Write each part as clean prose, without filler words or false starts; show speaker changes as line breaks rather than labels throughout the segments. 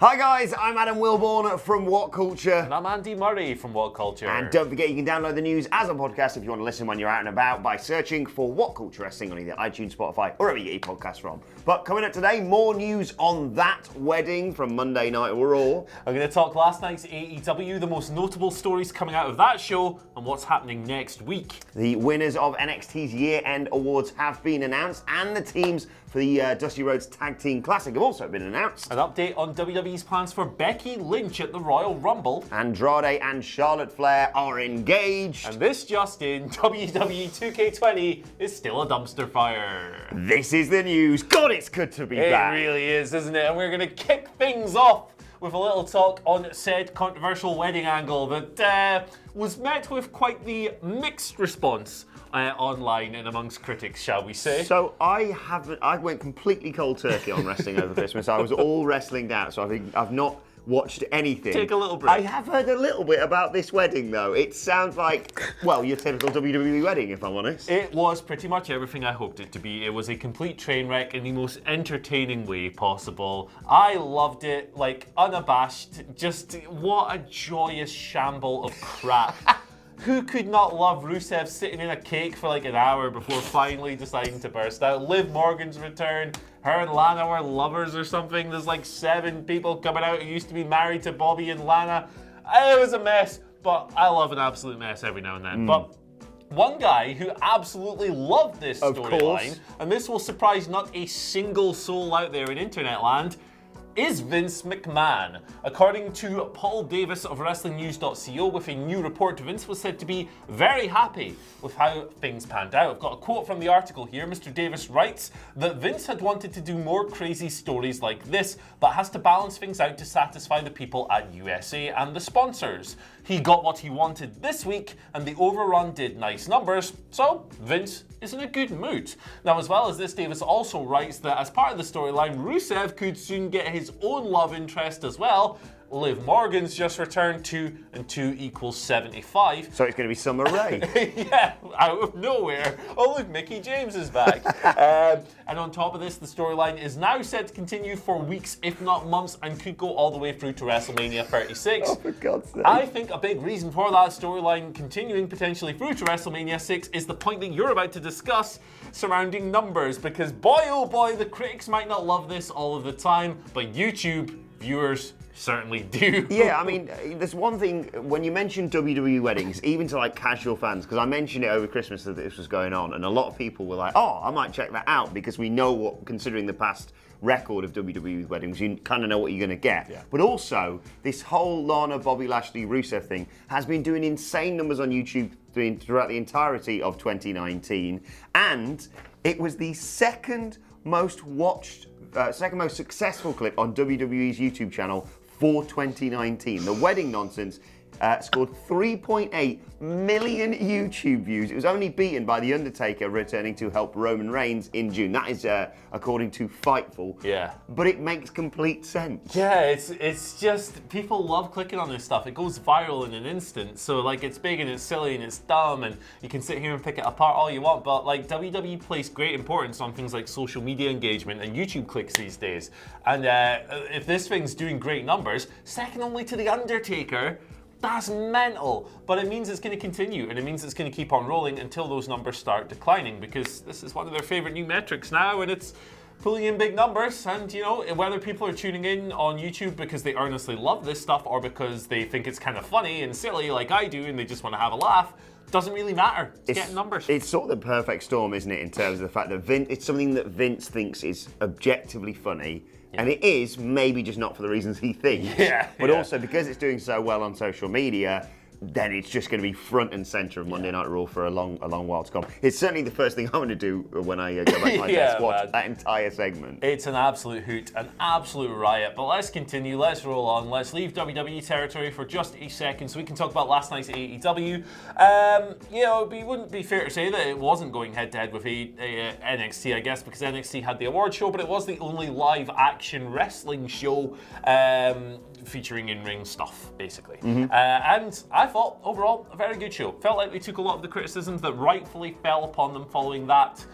Hi guys, I'm Adam Wilborn from WhatCulture.
And I'm Andy Murray from WhatCulture.
And don't forget you can download the news as a podcast if you want to listen when you're out and about by searching for WhatCulture Wrestling on either iTunes, Spotify, or wherever you get your podcasts from. But coming up today, more news on that wedding from Monday Night Raw.
I'm going to talk last night's AEW, the most notable stories coming out of that show, and what's happening next week.
The winners of NXT's Year End Awards have been announced, and the teams for the Dusty Rhodes Tag Team Classic have also been announced.
An update on WWE's plans for Becky Lynch at the Royal Rumble.
Andrade and Charlotte Flair are engaged.
And this just in, WWE 2K20 is still a dumpster fire.
This is the news. God, it's good to be back.
It really is, isn't it? And we're going to kick things off with a little talk on said controversial wedding angle that was met with quite the mixed response online and amongst critics, shall we say.
So I went completely cold turkey on wrestling over Christmas. I was all wrestlinged out, so I've not watched anything.
Take a little break.
I have heard a little bit about this wedding, though. It sounds like, well, your typical WWE wedding, if I'm honest.
It was pretty much everything I hoped it to be. It was a complete train wreck in the most entertaining way possible. I loved it, like, unabashed. Just what a joyous shamble of crap. Who could not love Rusev sitting in a cake for like an hour before finally deciding to burst out? Liv Morgan's return. Her and Lana were lovers or something. There's like 7 people coming out who used to be married to Bobby and Lana. It was a mess, but I love an absolute mess every now and then. But one guy who absolutely loved this storyline, and this will surprise not a single soul out there in internet land, is Vince McMahon. According to Paul Davis of WrestlingNews.co, with a new report, Vince was said to be very happy with how things panned out. I've got a quote from the article here. Mr. Davis writes that Vince had wanted to do more crazy stories like this, but has to balance things out to satisfy the people at USA and the sponsors. He got what he wanted this week, and the overrun did nice numbers, so Vince is in a good mood. Now, as well as this, Davis also writes that as part of the storyline, Rusev could soon get his own love interest as well. Liv Morgan's just returned 2 and 2 equals 75.
So it's going to be Summer Rae.
Yeah, out of nowhere. Oh, look, Mickie James is back. And on top of this, the storyline is now set to continue for weeks, if not months, and could go all the way through to WrestleMania 36.
Oh, for God's sake.
I think a big reason for that storyline continuing potentially through to WrestleMania 6 is the point that you're about to discuss surrounding numbers, because boy, oh boy, the critics might not love this all of the time, but YouTube viewers certainly do.
Yeah, I mean, there's one thing, when you mention WWE weddings, even to like casual fans, because I mentioned it over Christmas that this was going on, and a lot of people were like, oh, I might check that out, because we know what, considering the past record of WWE weddings, you kind of know what you're going to get.
Yeah.
But also, this whole Lana, Bobby Lashley, Rusev thing has been doing insane numbers on YouTube throughout the entirety of 2019, and it was the second most successful clip on WWE's YouTube channel for 2019. The wedding nonsense scored 3.8 million YouTube views. It was only beaten by The Undertaker returning to help Roman Reigns in June. That is according to Fightful.
Yeah.
But it makes complete sense.
Yeah, it's just, people love clicking on this stuff. It goes viral in an instant. So like, it's big and it's silly and it's dumb, and you can sit here and pick it apart all you want, but like, WWE placed great importance on things like social media engagement and YouTube clicks these days. And if this thing's doing great numbers, second only to The Undertaker, that's mental, but it means it's going to continue, and it means it's going to keep on rolling until those numbers start declining, because this is one of their favorite new metrics now, and it's pulling in big numbers. And you know, whether people are tuning in on YouTube because they earnestly love this stuff or because they think it's kind of funny and silly like I do and they just want to have a laugh, doesn't really matter. It's getting numbers.
It's sort of the perfect storm, isn't it, in terms of the fact that it's something that Vince thinks is objectively funny. Yeah. And it is, maybe just not for the reasons he thinks.
Yeah.
But also because it's doing so well on social media, then it's just going to be front and centre of Monday Night Raw for a long while to come. It's certainly the first thing I'm going to do when I go back to my desk, watch that entire segment.
It's an absolute hoot, an absolute riot. But let's continue, let's roll on, let's leave WWE territory for just a second so we can talk about last night's AEW. You know, it wouldn't be fair to say that it wasn't going head-to-head with NXT, I guess, because NXT had the award show, but it was the only live action wrestling show featuring in-ring stuff, basically. And I thought, overall, a very good show. Felt like they took a lot of the criticisms that rightfully fell upon them following that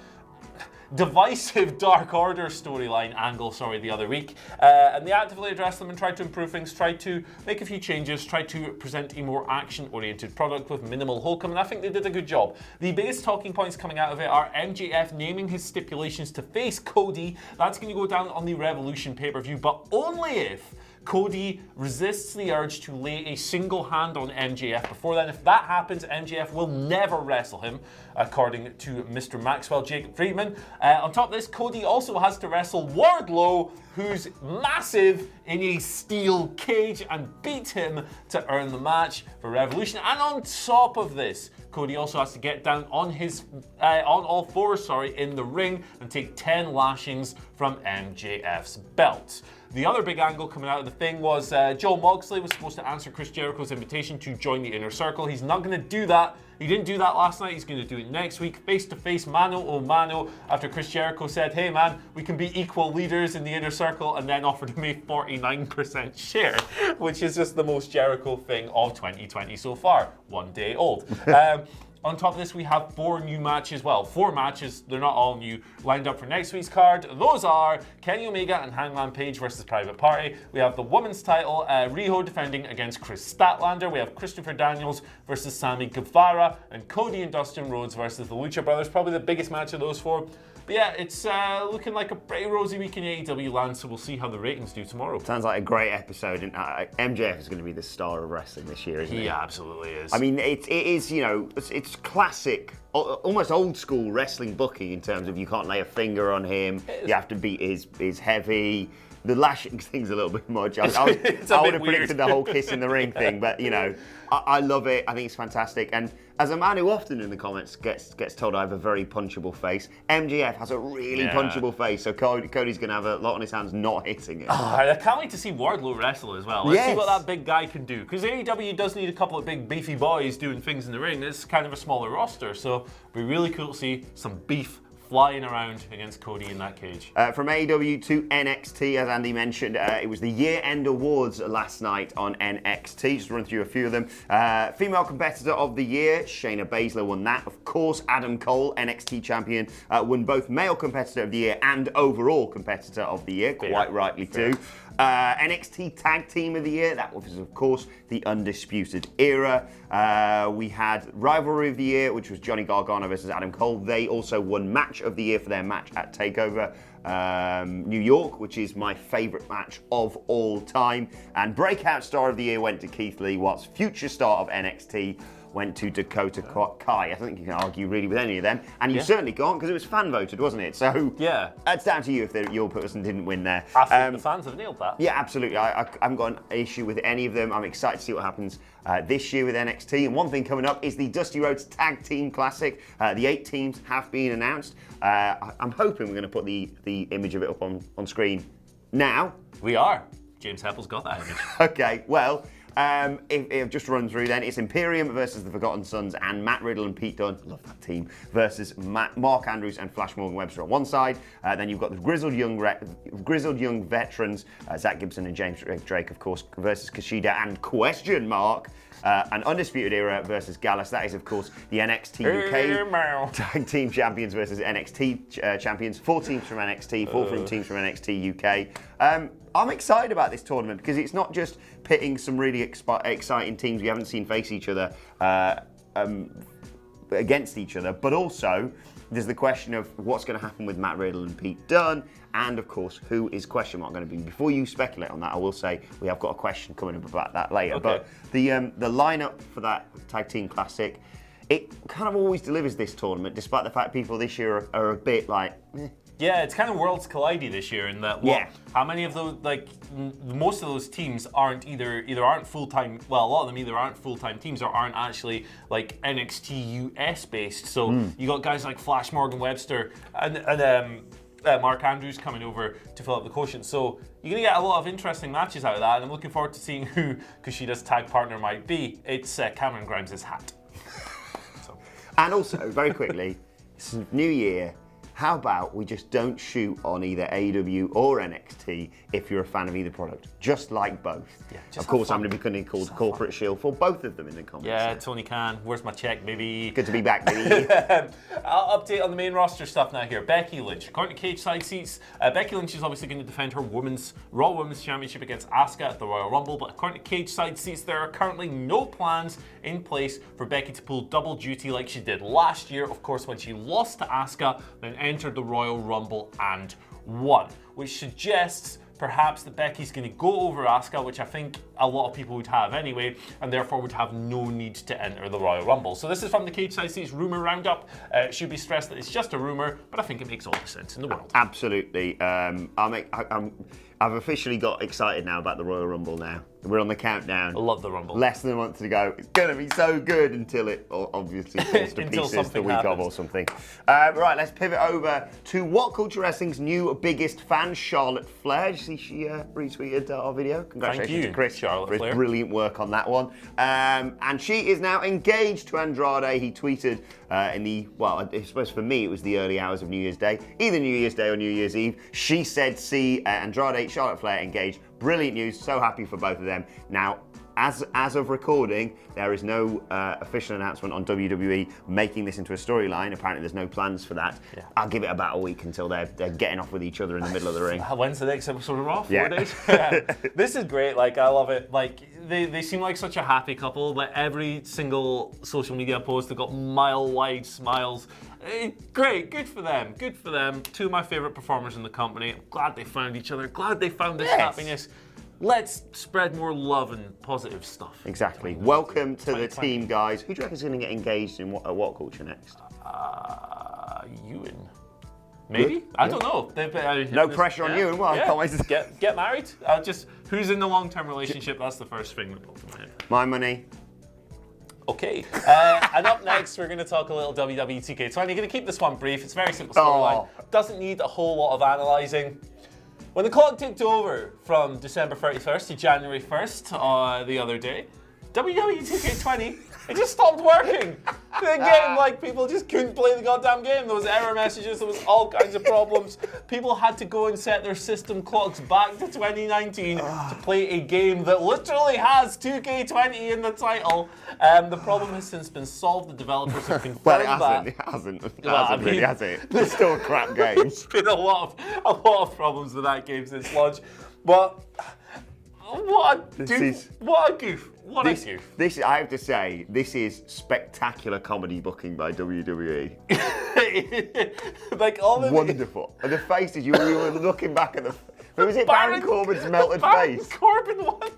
divisive Dark Order storyline angle, the other week. And they actively addressed them and tried to improve things, tried to make a few changes, tried to present a more action-oriented product with minimal hokum, and I think they did a good job. The biggest talking points coming out of it are MJF naming his stipulations to face Cody. That's going to go down on the Revolution pay-per-view, but only if Cody resists the urge to lay a single hand on MJF before then. If that happens, MJF will never wrestle him, according to Mr. Maxwell Jacob Friedman. On top of this, Cody also has to wrestle Wardlow, who's massive in a steel cage, and beat him to earn the match for Revolution. And on top of this, Cody also has to get down on all fours in the ring and take 10 lashings from MJF's belt. The other big angle coming out of the thing was Joe Moxley was supposed to answer Chris Jericho's invitation to join the Inner Circle. He's not going to do that. He didn't do that last night. He's going to do it next week, face-to-face, mano-a-mano, after Chris Jericho said, hey man, we can be equal leaders in the Inner Circle, and then offered him a 49% share, which is just the most Jericho thing of 2020 so far. 1 day old. On top of this, we have 4 new matches. Well, 4 matches, they're not all new, lined up for next week's card. Those are Kenny Omega and Hangman Page versus Private Party. We have the women's title, Riho defending against Chris Statlander. We have Christopher Daniels versus Sammy Guevara, and Cody and Dustin Rhodes versus the Lucha Brothers. Probably the biggest match of those 4. But yeah, it's looking like a pretty rosy week in AEW land, so we'll see how the ratings do tomorrow.
Sounds like a great episode, and MJF is going to be the star of wrestling this year, isn't he?
He absolutely is.
I mean, it is, it's classic, almost old school wrestling booking in terms of you can't lay a finger on him, you have to beat his heavy. The lashing thing's a little bit much. I would have predicted the whole kiss in the ring thing, but I love it. I think it's fantastic. And as a man who often in the comments gets told I have a very punchable face, MJF has a really punchable face, so Cody's going to have a lot on his hands not hitting it.
Oh, I can't wait to see Wardlow wrestle as well. Let's see what that big guy can do. Because AEW does need a couple of big beefy boys doing things in the ring. It's kind of a smaller roster, so it'll be really cool to see some beef flying around against Cody in that cage.
From AEW to NXT, as Andy mentioned, it was the Year End Awards last night on NXT. Just run through a few of them. Female Competitor of the Year, Shayna Baszler won that. Of course, Adam Cole, NXT Champion, won both Male Competitor of the Year and Overall Competitor of the Year, quite rightly too. NXT Tag Team of the Year, that was of course the Undisputed Era. We had Rivalry of the Year, which was Johnny Gargano versus Adam Cole. They also won Match of the Year for their match at TakeOver New York, which is my favourite match of all time. And Breakout Star of the Year went to Keith Lee, whilst Future Star of NXT went to Dakota Kai. I think you can argue really with any of them, and you certainly can't because it was fan voted, wasn't it? So it's down to you if your person didn't win there.
I think the fans have nailed that.
Yeah, absolutely. I haven't got an issue with any of them. I'm excited to see what happens this year with NXT. And one thing coming up is the Dusty Rhodes Tag Team Classic. The 8 teams have been announced. I'm hoping we're going to put the image of it up on screen now.
We are. James Heppel's got that image.
Okay, well, if just run through then, it's Imperium versus the Forgotten Sons and Matt Riddle and Pete Dunne, love that team, versus Mark Andrews and Flash Morgan Webster on one side. Then you've got the grizzled young veterans, Zach Gibson and James Drake, of course, versus Kushida and question mark. An Undisputed Era versus Gallus. That is, of course, the NXT UK Tag Team Champions versus NXT Champions. 4 teams from NXT, 4 teams from NXT UK. I'm excited about this tournament because it's not just pitting some really exciting teams we haven't seen face each other against each other, but also there's the question of what's going to happen with Matt Riddle and Pete Dunne, and of course, who is question mark going to be. Before you speculate on that, I will say we have got a question coming up about that later. Okay. But the lineup for that Tag Team Classic, it kind of always delivers this tournament, despite the fact people this year are a bit like,
Yeah, it's kind of worlds colliding this year in that. How many of those, most of those teams aren't aren't full-time. Well, a lot of them either aren't full-time teams or aren't actually NXT US based. So you got guys like Flash Morgan Webster and Mark Andrews coming over to fill up the quotient. So you're going to get a lot of interesting matches out of that, and I'm looking forward to seeing who Kushida's tag partner might be. It's Cameron Grimes' hat.
And also, very quickly, it's a new year. how about we just don't shoot on either AEW or NXT if you're a fan of either product? Just like both.
Yeah,
of course, I'm going to be cutting called Corporate Shield for both of them in the comments.
Yeah, Tony Khan, where's my check, baby?
Good to be back, baby.
I'll update on the main roster stuff now here. Becky Lynch. According to Cage Side Seats, Becky Lynch is obviously going to defend her Raw Women's Championship against Asuka at the Royal Rumble, but according to Cage Side Seats, there are currently no plans in place for Becky to pull double duty like she did last year, of course, when she lost to Asuka, then entered the Royal Rumble and won, which suggests perhaps that Becky's going to go over Asuka, which I think a lot of people would have anyway, and therefore would have no need to enter the Royal Rumble. So this is from the Cage Side Seats Rumour Roundup. It should be stressed that it's just a rumour, but I think it makes all the sense in the world.
Absolutely. I've officially got excited now about the Royal Rumble now. We're on the countdown.
I love the Rumble.
Less than a month to go. It's going to be so good until it obviously falls to pieces the week of or something. Right, let's pivot over to WhatCulture Wrestling's new biggest fan, Charlotte Flair. Did you see she retweeted our video? Congratulations to Chris
Charlotte
for his
Flair.
Brilliant work on that one. And she is now engaged to Andrade. He tweeted I suppose for me it was the early hours of New Year's Day, either New Year's Day or New Year's Eve. She said, see Andrade, Charlotte Flair engaged. Brilliant news, so happy for both of them. Now, as of recording, there is no official announcement on WWE making this into a storyline. Apparently there's no plans for that. Yeah. I'll give it about a week until they're getting off with each other in the middle of the ring.
When's the next episode of Raw? 4
Yeah.
days? This is great, I love it. They seem like such a happy couple. Every single social media post, they've got mile-wide smiles. Great, good for them. Two of my favourite performers in the company. I'm glad they found each other, glad they found this happiness. Let's spread more love and positive stuff.
Exactly. Welcome to the team, guys. Who do you reckon is going to get engaged in WhatCulture next?
Ewan. Maybe? I don't know.
No pressure on you. Well, I can't wait to
get married. Who's in the long-term relationship? That's the first thing that popped in my head.
My money.
Okay. And up next, we're going to talk a little WWE 2K20. You're going to keep this one brief. It's a very simple storyline. Doesn't need a whole lot of analysing. When the clock ticked over from December 31st to January 1st the other day, WWE 2K20, it just stopped working. The game, people just couldn't play the goddamn game. There was error messages, there was all kinds of problems. People had to go and set their system clocks back to 2019 to play a game that literally has 2K20 in the title. The problem has since been solved. The developers have confirmed
It hasn't really, has it? It's still a crap game.
There's been a lot of problems with that game since launch. But what a goof. What a goof.
This, I have to say, this is spectacular comedy booking by WWE. Wonderful. And the faces, you were looking back at who was it? Baron Corbin's melted face.
Baron Corbin won.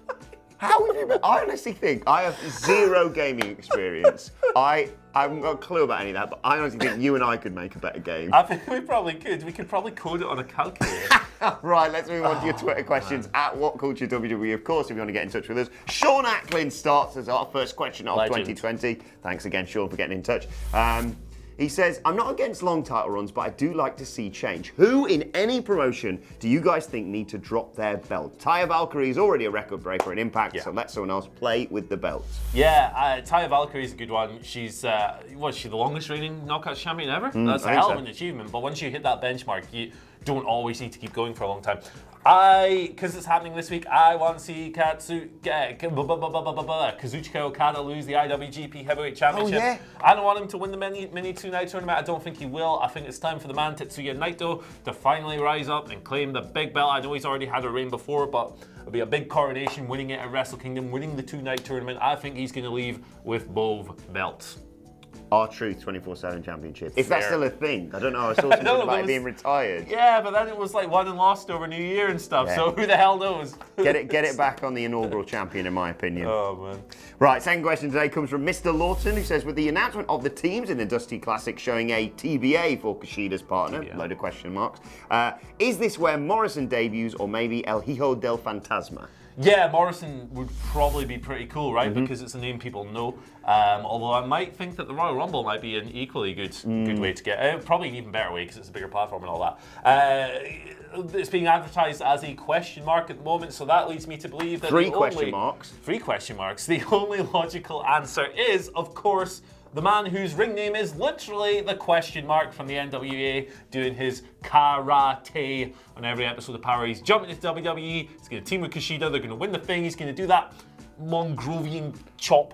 How have you been? I honestly think I have zero gaming experience. I haven't got a clue about any of that, but I honestly think you and I could make a better game.
I think we probably could. We could probably code it on a calculator.
Right, let's move on to your Twitter questions at WhatCultureWWE. Of course, if you want to get in touch with us. Sean Acklin starts as our first question of 2020. Thanks again, Sean, for getting in touch. He says, I'm not against long title runs, but I do like to see change. Who in any promotion do you guys think need to drop their belt? Taya Valkyrie is already a record breaker in Impact, so let someone else play with the belts.
Yeah, Taya Valkyrie is a good one. She's, she the longest reigning Knockouts champion ever? That's a hell of an achievement, but once you hit that benchmark, you don't always need to keep going for a long time. Because it's happening this week, I want to see Kazuchika Okada lose the IWGP Heavyweight Championship.
Oh, yeah.
I don't want him to win the mini two-night tournament. I don't think he will. I think it's time for the man Tetsuya Naito to finally rise up and claim the big belt. I know he's already had a reign before, but it'll be a big coronation, winning it at Wrestle Kingdom, winning the two-night tournament. I think he's going to leave with both belts.
R-Truth 24/7 Championship. If that's still a thing. I don't know. I saw something about it being retired.
Yeah, but then it was won and lost over New Year and stuff, so who the hell knows?
Get it back on the inaugural champion, in my opinion.
Oh, man.
Right, second question today comes from Mr. Lawton, who says, with the announcement of the teams in the Dusty Classic showing a TBA for Kushida's partner, load of question marks, is this where Morrison debuts or maybe El Hijo del Fantasma?
Yeah, Morrison would probably be pretty cool, right? Because it's a name people know. Although I might think that the Royal Rumble might be an equally good way to get it. Probably an even better way because it's a bigger platform and all that. It's being advertised as a question mark at the moment, so that leads me to believe that
Three question marks.
The only logical answer is, of course, the man whose ring name is literally the question mark from the NWA, doing his karate on every episode of Power. He's jumping into WWE, he's going to team with Kushida, they're going to win the thing, he's going to do that Mongrovian chop.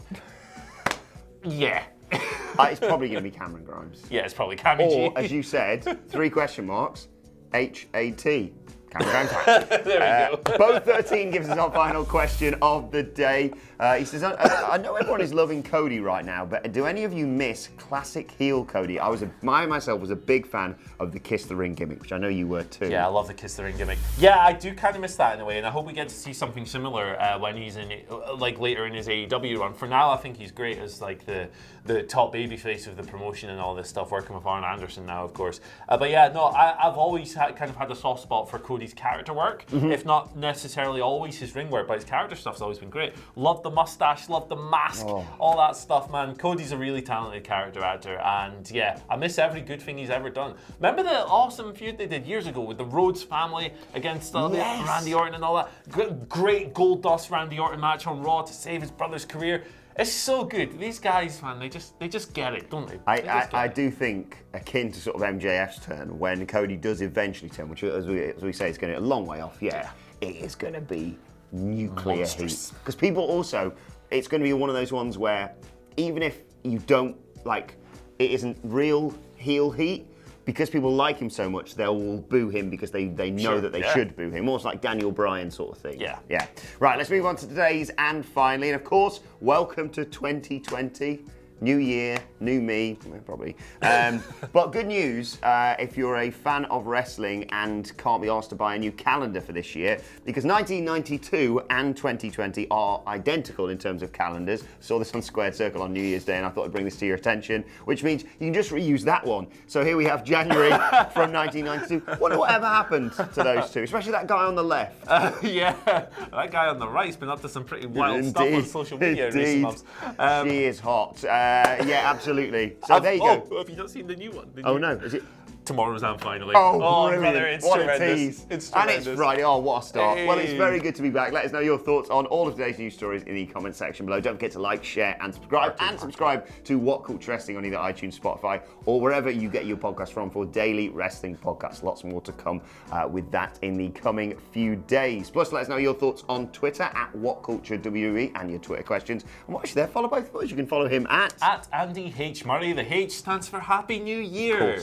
Yeah.
It's probably going to be Cameron Grimes.
Yeah, it's probably Cameron G.
Or, as you said, 3 question marks, HAT. Cameron Grimes.
There we go.
Both 13 gives us our final question of the day. He says, I know everyone is loving Cody right now, but do any of you miss classic heel Cody? I myself was a big fan of the Kiss the Ring gimmick, which I know you were too.
Yeah, I love the Kiss the Ring gimmick. Yeah, I do kind of miss that in a way, and I hope we get to see something similar when he's in, like, later in his AEW run. For now, I think he's great as like the top babyface of the promotion and all this stuff, working with Arn Anderson now, of course. But yeah, no, I've always kind of had a soft spot for Cody's character work, if not necessarily always his ring work, but his character stuff's always been great. Love the mustache, love the mask, all that stuff, man. Cody's a really talented character actor, and yeah, I miss every good thing he's ever done. Remember the awesome feud they did years ago with the Rhodes family against Randy Orton and all that? Great Gold Dust Randy Orton match on Raw to save his brother's career. It's so good. These guys, man, they just get it, don't they?
I do think akin to sort of MJF's turn, when Cody does eventually turn, which as we say is going to be a long way off. Yeah, it is going to be nuclear heat. Because people also, it's going to be one of those ones where even if you don't like, it isn't real heel heat. Because people like him so much, they will boo him because they know that they should boo him. Almost like Daniel Bryan sort of thing. Yeah. Right, let's move on to today's and finally. And of course, welcome to 2020. New year, new me, probably. But good news if you're a fan of wrestling and can't be asked to buy a new calendar for this year, because 1992 and 2020 are identical in terms of calendars. Saw this on Squared Circle on New Year's Day, and I thought I'd bring this to your attention, which means you can just reuse that one. So here we have January from 1992. Wonder whatever happened to those two, especially that guy on the left.
Yeah, that guy on the right's been up to some pretty wild stuff on social media in recent months.
She is hot. Yeah, absolutely. So there you go.
Have you not seen the new one?
No. Is it?
Tomorrow's on finally.
Oh, brilliant.
Brother, it's
what
tremendous.
A tease.
It's
and
tremendous.
It's Friday. Oh, what a start.
Hey.
Well, it's very good to be back. Let us know your thoughts on all of today's news stories in the comment section below. Don't forget to like, share, and subscribe. And subscribe to What Culture Wrestling on either iTunes, Spotify, or wherever you get your podcast from for daily wrestling podcasts. Lots more to come with that in the coming few days. Plus, let us know your thoughts on Twitter at WhatCultureWE and your Twitter questions. And while you're there, follow both of us. You can follow him at
Andy H. Murray. The H stands for Happy New Year.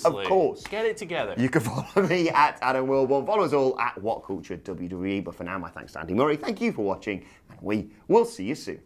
Of course.
Get it together.
You can follow me at Adam Wilborn. Follow us all at WhatCultureWE. But for now, my thanks to Andy Murray. Thank you for watching, and we will see you soon.